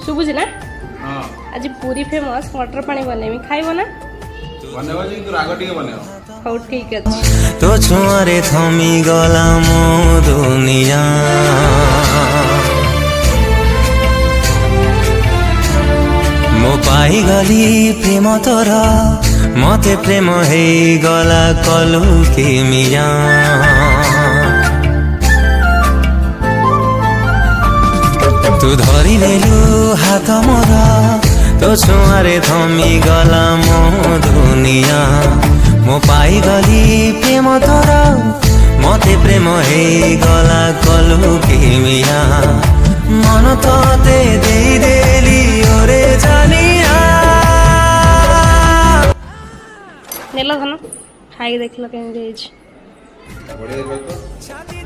शुभुज ना हाँ आज पूरी फेमस मटर पानी बनेमी खाइब ना बनेबो जे तू राग टिके बनेबो हौ ठीक अछि तो छुआरे थमी गला मो दुनिया मो पाई गली प्रेम तोर मते प्रेम हे गला कलु कि मिया तू धरी नेलु हाथ मोर तो छुआरे थमी गला मो दुनिया मो पाई गली प्रेम तोर मते प्रेम हे गला कलु कि मिया मन तते देई देली ओरे जानिया नेलो धन खाई देखलो केन जाइछ बढ़िया देखो तो